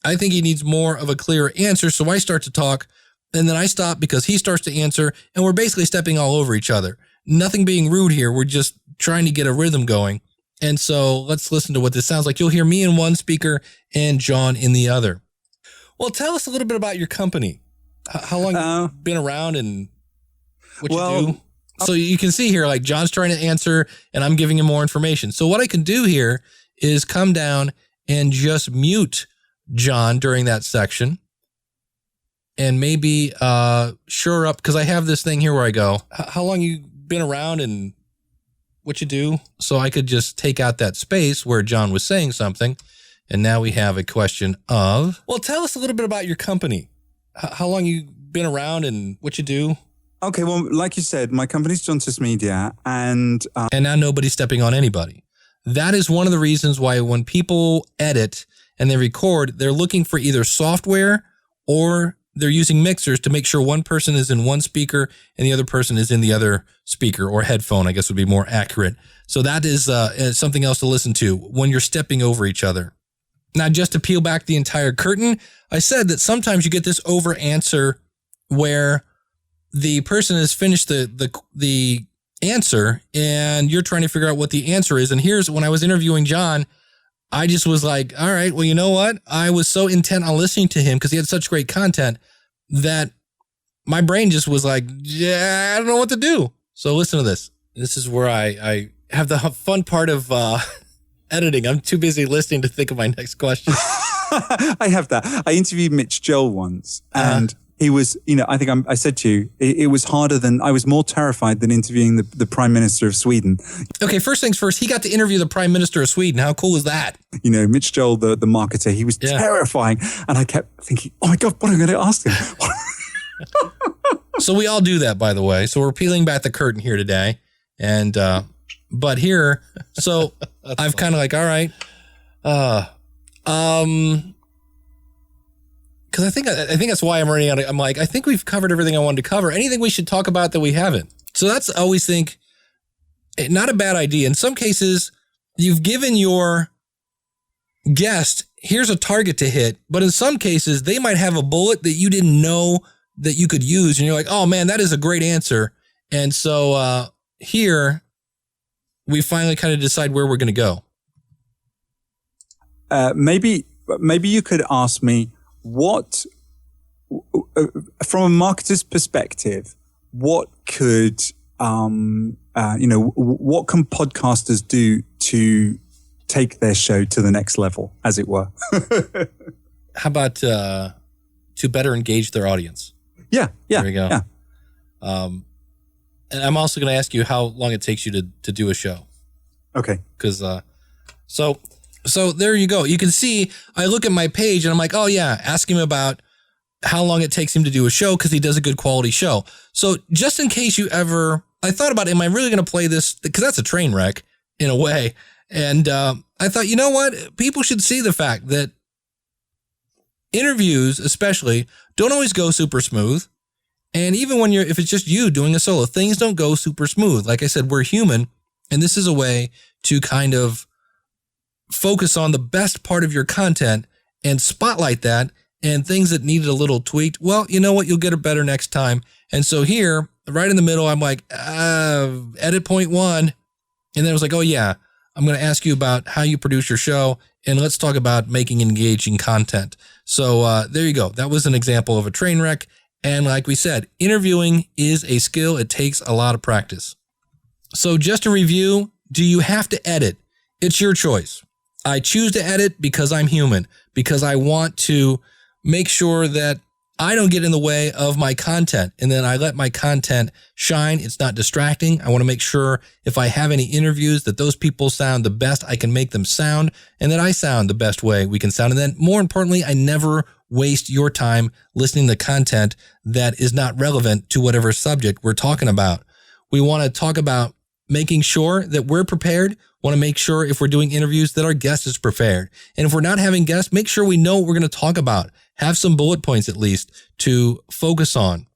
I think he needs more of a clearer answer, so I start to talk, and then I stop because he starts to answer, and we're basically stepping all over each other. Nothing being rude here. We're just trying to get a rhythm going. And so let's listen to what this sounds like. You'll hear me in one speaker and John in the other. Well, tell us a little bit about your company. How long you've been around and what you do? So you can see here, like John's trying to answer and I'm giving him more information. So what I can do here is come down and just mute John during that section and maybe shore up, because I have this thing here where I go, how long you been around and what you do? So I could just take out that space where John was saying something. And now we have a question of, well, tell us a little bit about your company. How long you been around and what you do? Okay, well, like you said, my company's Jauntus Media, and now nobody's stepping on anybody. That is one of the reasons why when people edit and they record, they're looking for either software or they're using mixers to make sure one person is in one speaker and the other person is in the other speaker, or headphone, I guess would be more accurate. So that is something else to listen to when you're stepping over each other. Now, just to peel back the entire curtain, I said that sometimes you get this over answer where the person has finished the answer and you're trying to figure out what the answer is. And here's when I was interviewing John, I just was like, all right, well, you know what? I was so intent on listening to him because he had such great content that my brain just was like, yeah, I don't know what to do. So listen to this. This is where I have the fun part of editing. I'm too busy listening to think of my next question. I have that. I interviewed Mitch Joel once, and he was, I think I said to you, it was harder than, I was more terrified than interviewing the Prime Minister of Sweden. Okay, first things first, he got to interview the Prime Minister of Sweden. How cool is that? Mitch Joel, the marketer, he was terrifying. And I kept thinking, oh my God, what am I going to ask him? So we all do that, by the way. So we're peeling back the curtain here today. And, but here, so I've kind of like, all right, because I think that's why I'm running out. I'm like, I think we've covered everything I wanted to cover. Anything we should talk about that we haven't? So that's always think not a bad idea. In some cases, you've given your guest, here's a target to hit, but in some cases, they might have a bullet that you didn't know that you could use, and you're like, oh man, that is a great answer. And so here, we finally kind of decide where we're going to go. Maybe you could ask me, what, from a marketer's perspective, what could, what can podcasters do to take their show to the next level, as it were? How about to better engage their audience? Yeah. There we go. Yeah. And I'm also going to ask you how long it takes you to do a show. Okay. Because so there you go. You can see, I look at my page and I'm like, oh yeah, ask him about how long it takes him to do a show because he does a good quality show. So just in case you ever, I thought about, am I really going to play this? Because that's a train wreck in a way. And I thought, you know what? People should see the fact that interviews, especially, don't always go super smooth. And even when if it's just you doing a solo, things don't go super smooth. Like I said, we're human. And this is a way to kind of focus on the best part of your content and spotlight that, and things that needed a little tweaked. Well, you know what? You'll get it better next time. And so here, right in the middle, I'm like, edit point 1. And then I was like, oh yeah, I'm going to ask you about how you produce your show, and let's talk about making engaging content. So there you go. That was an example of a train wreck. And like we said, interviewing is a skill. It takes a lot of practice. So just to review, do you have to edit? It's your choice. I choose to edit because I'm human, because I want to make sure that I don't get in the way of my content, and then I let my content shine. It's not distracting. I want to make sure if I have any interviews that those people sound the best I can make them sound, and that I sound the best way we can sound. And then more importantly, I never waste your time listening to content that is not relevant to whatever subject we're talking about. We want to talk about making sure that we're prepared. Want to make sure if we're doing interviews that our guest is prepared. And if we're not having guests, make sure we know what we're going to talk about. Have some bullet points at least to focus on.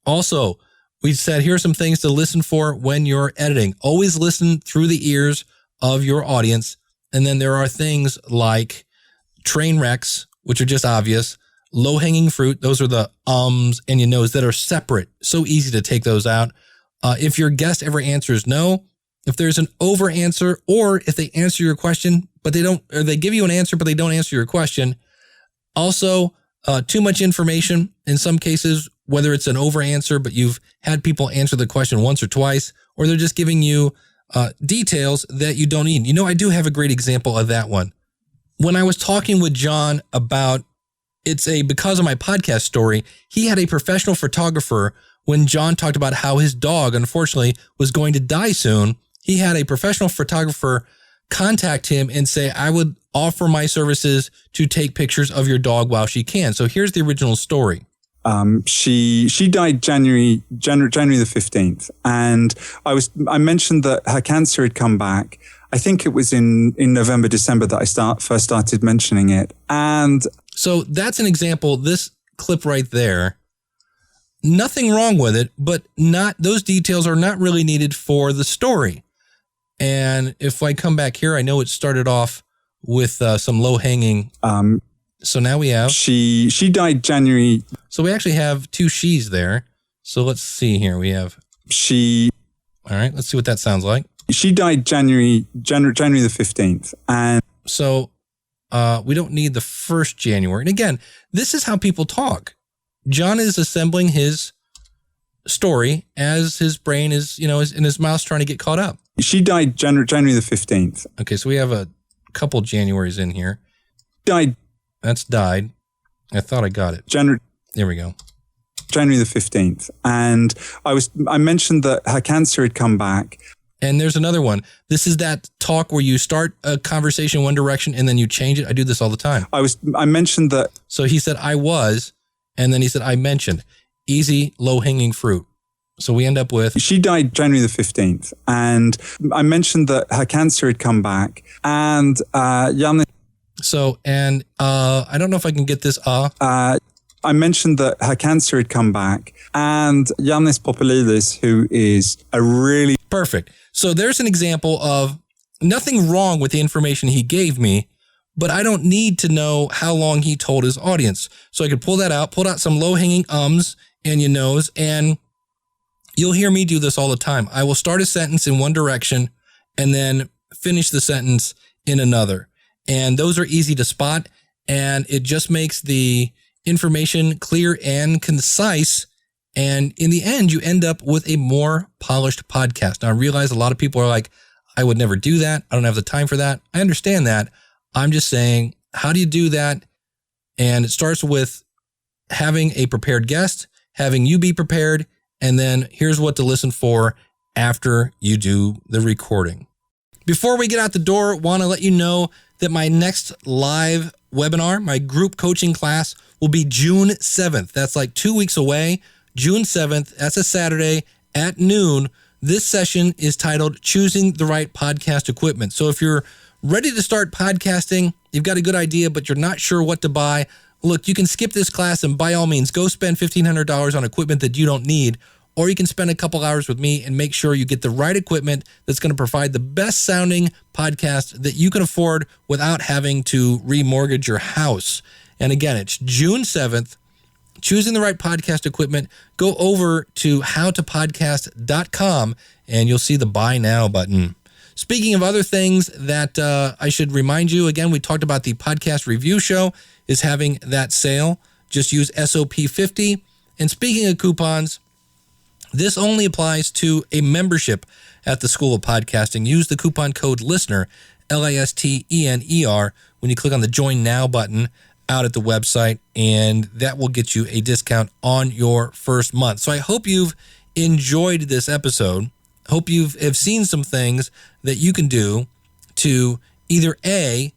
Also, we said here are some things to listen for when you're editing. Always listen through the ears of your audience. And then there are things like train wrecks, which are just obvious. Low-hanging fruit, those are the ums and your nos that are separate. So easy to take those out. If your guest ever answers no, if there's an over answer, or if they answer your question, but they don't, or they give you an answer, but they don't answer your question. Also, too much information in some cases, whether it's an over answer, but you've had people answer the question once or twice, or they're just giving you details that you don't need. You know, I do have a great example of that one. When I was talking with John about because of my podcast story, he had a professional photographer. When John talked about how his dog, unfortunately, was going to die soon, he had a professional photographer contact him and say, I would offer my services to take pictures of your dog while she can. So here's the original story. She died January the 15th. And I mentioned that her cancer had come back. I think it was in November, December that I first started mentioning it. And so that's an example, this clip right there. Nothing wrong with it, but those details are not really needed for the story. And if I come back here, I know it started off with some low-hanging. So now we have she died January. So we actually have two she's there. So let's see here. We have she. All right, let's see what that sounds like. She died January the 15th, and so we don't need the 1st January. And again, this is how people talk. John is assembling his story as his brain is, is in his mouth trying to get caught up. She died January the 15th. Okay, so we have a couple Januaries in here. Died. That's died. I thought I got it. There we go. January the 15th. And I mentioned that her cancer had come back. And there's another one. This is that talk where you start a conversation in one direction and then you change it. I do this all the time. I mentioned that. So he said, I was, and then he said, I mentioned. Easy, low-hanging fruit. So we end up with... She died January the 15th. And I mentioned that her cancer had come back. And Yannis... So, and I don't know if I can get this I mentioned that her cancer had come back. And Yannis Populidis, who is a really... Perfect. So there's an example of nothing wrong with the information he gave me, but I don't need to know how long he told his audience. So I could pull out some low-hanging ums and your nose, and you'll hear me do this all the time. I will start a sentence in one direction and then finish the sentence in another. And those are easy to spot, and it just makes the information clear and concise. And in the end, you end up with a more polished podcast. Now, I realize a lot of people are like, I would never do that. I don't have the time for that. I understand that. I'm just saying, how do you do that? And it starts with having a prepared guest, having you be prepared, and then here's what to listen for after you do the recording. Before we get out the door, want to let you know that my next live webinar, my group coaching class, will be June 7th. That's like 2 weeks away. June 7th, that's a Saturday at noon. This session is titled Choosing the Right Podcast Equipment. So if you're ready to start podcasting, you've got a good idea, but you're not sure what to buy, look, you can skip this class and by all means, go spend $1,500 on equipment that you don't need, or you can spend a couple hours with me and make sure you get the right equipment that's going to provide the best sounding podcast that you can afford without having to remortgage your house. And again, it's June 7th. Choosing the right podcast equipment, go over to howtopodcast.com and you'll see the buy now button. Speaking of other things that I should remind you, again, we talked about the podcast review show is having that sale. Just use SOP50. And speaking of coupons, this only applies to a membership at the School of Podcasting. Use the coupon code LISTENER, LISTENER, when you click on the Join Now button out at the website, and that will get you a discount on your first month. So I hope you've enjoyed this episode. Hope you have seen some things that you can do to either A,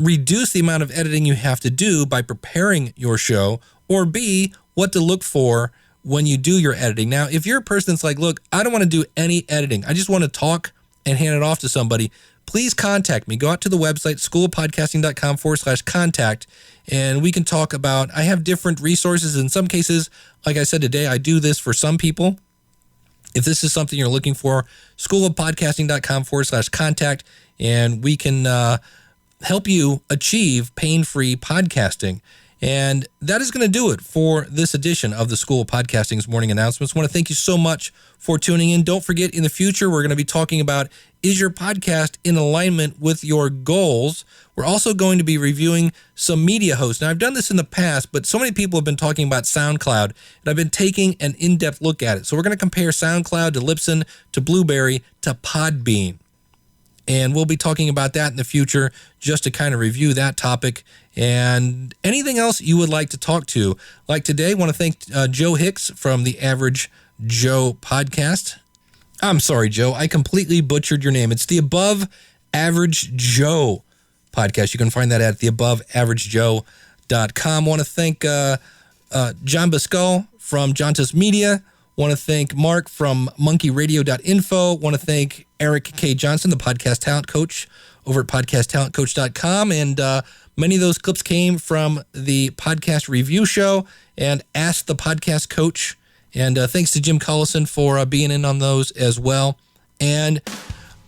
reduce the amount of editing you have to do by preparing your show, or B, what to look for when you do your editing. Now, if you're a person that's like, look, I don't want to do any editing, I just want to talk and hand it off to somebody, please contact me. Go out to the website, schoolofpodcasting.com/contact, and we can talk about, I have different resources. In some cases, like I said today, I do this for some people. If this is something you're looking for, schoolofpodcasting.com/contact, and we can help you achieve pain-free podcasting. And that is going to do it for this edition of the School of Podcasting's Morning Announcements. I want to thank you so much for tuning in. Don't forget, in the future, we're going to be talking about, is your podcast in alignment with your goals? We're also going to be reviewing some media hosts. Now, I've done this in the past, but so many people have been talking about SoundCloud, and I've been taking an in-depth look at it. So we're going to compare SoundCloud to Libsyn to Blueberry to Podbean. And we'll be talking about that in the future just to kind of review that topic and anything else you would like to talk to. Like today, I want to thank Joe Hicks from the Average Joe podcast. I'm sorry, Joe. I completely butchered your name. It's the Above Average Joe podcast. You can find that at theaboveaveragejoe.com. I want to thank John Basco from Jontas Media. Want to thank Mark from monkeyradio.info. Want to thank Eric K. Johnson, the podcast talent coach over at podcasttalentcoach.com. And many of those clips came from the podcast review show and Ask the Podcast Coach. And thanks to Jim Collison for being in on those as well. And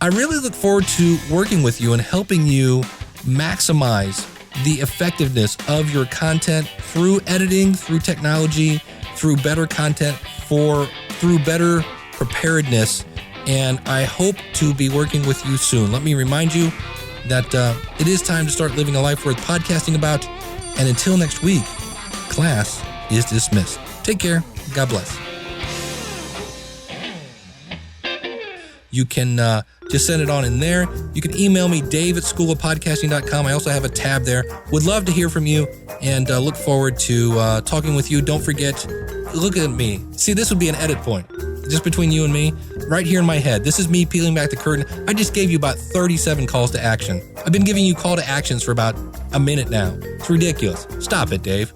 I really look forward to working with you and helping you maximize the effectiveness of your content through editing, through technology, through better content, through better preparedness. And I hope to be working with you soon. Let me remind you that it is time to start living a life worth podcasting about. And until next week, class is dismissed. Take care. God bless. You can just send it on in there. You can email me, dave@schoolofpodcasting.com. I also have a tab there. Would love to hear from you and look forward to talking with you. Don't forget, look at me. See, this would be an edit point just between you and me, right here in my head. This is me peeling back the curtain. I just gave you about 37 calls to action. I've been giving you call to actions for about a minute now. It's ridiculous. Stop it, Dave.